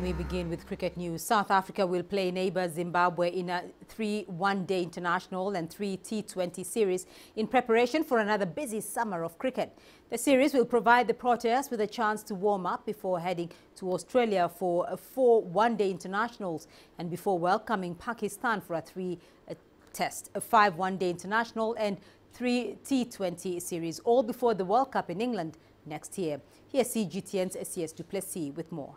And we begin with cricket news. South Africa will play neighbours Zimbabwe in a 3 one-day international and 3 T20 series in preparation for another busy summer of cricket. The series will provide the Proteas with a chance to warm up before heading to Australia for 4 one-day internationals and before welcoming Pakistan for a 3-test, a 5 one-day international and 3 T20 series, all before the World Cup in England next year. Here's CGTN's Sias Plessis with more.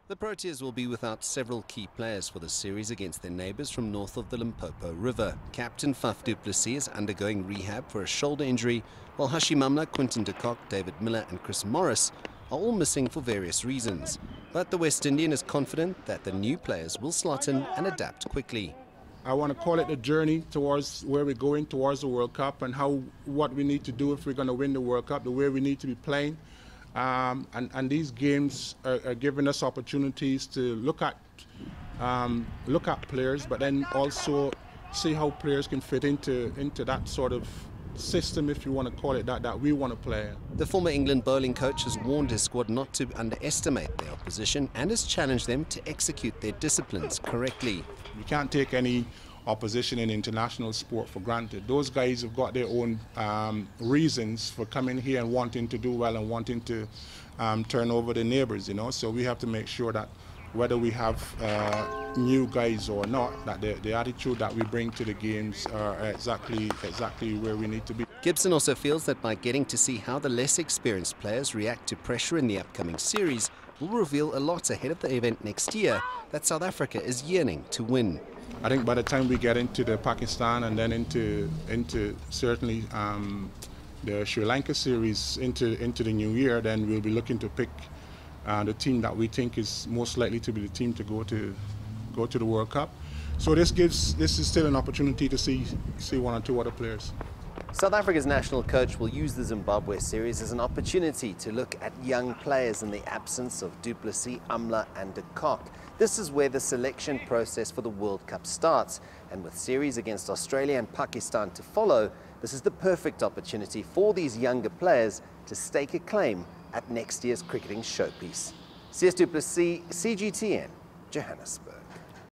The Proteas will be without several key players for the series against their neighbours from north of the Limpopo River. Captain Plessis is undergoing rehab for a shoulder injury, while Hashimamla, Quinton de Kock, David Miller and Chris Morris are all missing for various reasons. But the West Indian is confident that the new players will slot in and adapt quickly. I want to call it a journey towards where we're going towards the World Cup and what we need to do if we're going to win the World Cup, the way we need to be playing. And these games are giving us opportunities to look at players, but then also see how players can fit into that sort of system, if you want to call it that we want to play. The former England bowling coach has warned his squad not to underestimate their opposition and has challenged them to execute their disciplines correctly. You can't take any opposition in international sport for granted. Those guys have got their own reasons for coming here and wanting to do well and wanting to turn over the neighbours, you know. So we have to make sure that whether we have new guys or not, that the attitude that we bring to the games are exactly where we need to be. Gibson also feels that by getting to see how the less experienced players react to pressure in the upcoming series will reveal a lot ahead of the event next year that South Africa is yearning to win. I think by the time we get into the Pakistan and then into certainly the Sri Lanka series into the new year, then we'll be looking to pick the team that we think is most likely to be the team to go to the World Cup. So this is still an opportunity to see one or two other players. South Africa's national coach will use the Zimbabwe series as an opportunity to look at young players in the absence of du Plessis, Amla and de Kock. This is where the selection process for the World Cup starts, and with series against Australia and Pakistan to follow, this is the perfect opportunity for these younger players to stake a claim at next year's cricketing showpiece. Sias du Plessis, CGTN, Johannesburg.